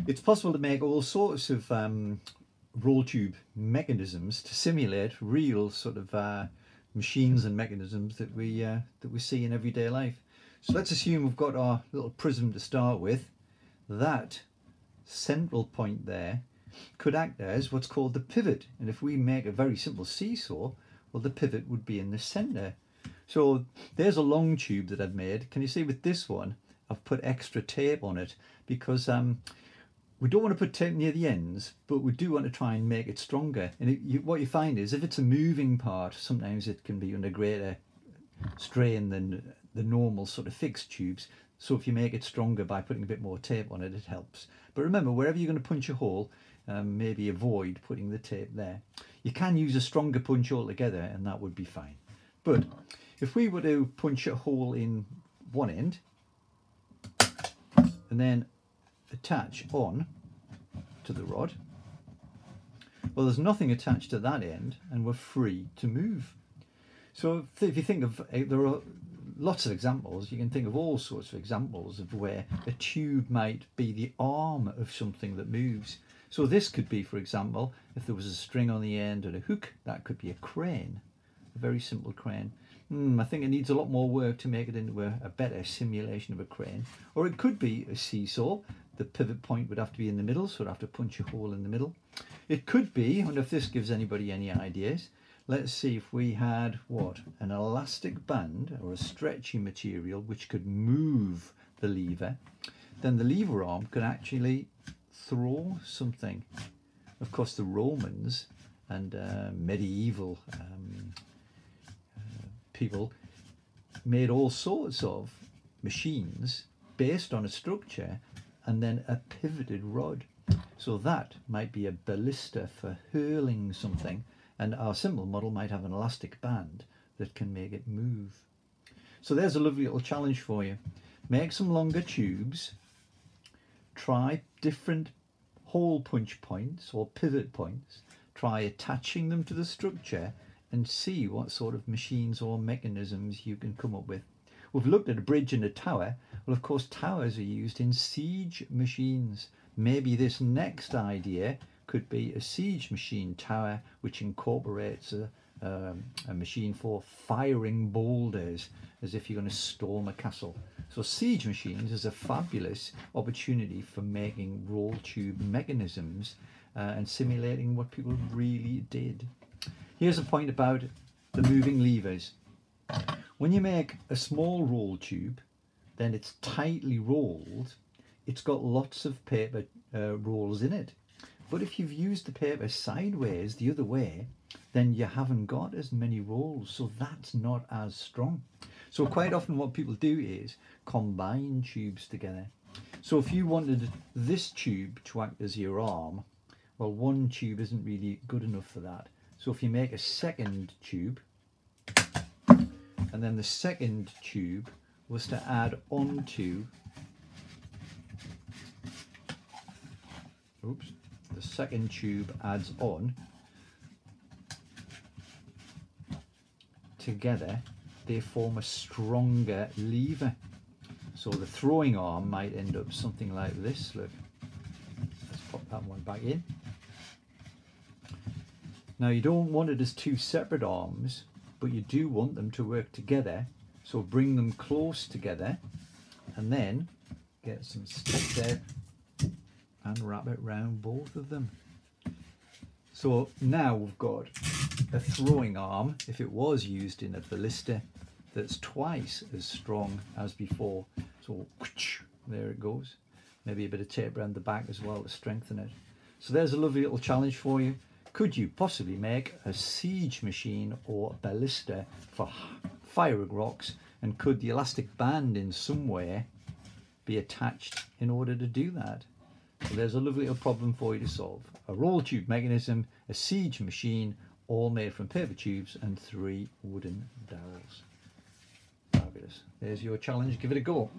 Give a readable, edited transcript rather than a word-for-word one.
It's possible to make all sorts of roll tube mechanisms to simulate real sort of machines and mechanisms that we see in everyday life. So let's assume we've got our little prism to start with. That central point there could act as what's called the pivot, and if we make a very simple seesaw, well, the pivot would be in the center. So there's a long tube that I've made. Can you see with this one I've put extra tape on it because we don't want to put tape near the ends, but we do want to try and make it stronger. And what you find is if it's a moving part, sometimes it can be under greater strain than the normal sort of fixed tubes. So if you make it stronger by putting a bit more tape on it, it helps. But remember, wherever you're going to punch a hole, maybe avoid putting the tape there. You can use a stronger punch altogether and that would be fine. But if we were to punch a hole in one end and then attach on to the rod, well, there's nothing attached to that end and we're free to move. So if you think of, there are lots of examples, you can think of all sorts of examples of where a tube might be the arm of something that moves. So this could be, for example, if there was a string on the end and a hook, that could be a crane, a very simple crane. I think it needs a lot more work to make it into a better simulation of a crane. Or it could be a seesaw. The pivot point would have to be in the middle, so I'd have to punch a hole in the middle. It could be, I wonder if this gives anybody any ideas. Let's see if we had, what, an elastic band or a stretchy material which could move the lever. Then the lever arm could actually throw something. Of course, the Romans and medieval people made all sorts of machines based on a structure and then a pivoted rod. So that might be a ballista for hurling something, and our simple model might have an elastic band that can make it move. So there's a lovely little challenge for you. Make some longer tubes, try different hole punch points or pivot points, try attaching them to the structure and see what sort of machines or mechanisms you can come up with. We've looked at a bridge and a tower. Well, of course, towers are used in siege machines. Maybe this next idea could be a siege machine tower which incorporates a machine for firing boulders as if you're going to storm a castle. So siege machines is a fabulous opportunity for making roll tube mechanisms and simulating what people really did. Here's a point about the moving levers. When you make a small roll tube, then it's tightly rolled. It's got lots of paper rolls in it. But if you've used the paper sideways, the other way, then you haven't got as many rolls, so that's not as strong. So quite often what people do is combine tubes together. So if you wanted this tube to act as your arm, well, one tube isn't really good enough for that. So if you make a second tube, and then the second tube was to add onto, oops, the second tube adds on, together they form a stronger lever. So the throwing arm might end up something like this. Look, let's pop that one back in. Now you don't want it as two separate arms, but you do want them to work together. So bring them close together and then get some stick tape and wrap it round both of them. So now we've got a throwing arm, if it was used in a ballista, that's twice as strong as before. So there it goes. Maybe a bit of tape around the back as well to strengthen it. So there's a lovely little challenge for you. Could you possibly make a siege machine or a ballista for firing rocks, and could the elastic band in some way be attached in order to do that? So there's a lovely little problem for you to solve. A roll tube mechanism, a siege machine, all made from paper tubes and 3 wooden dowels. Fabulous. There's your challenge. Give it a go.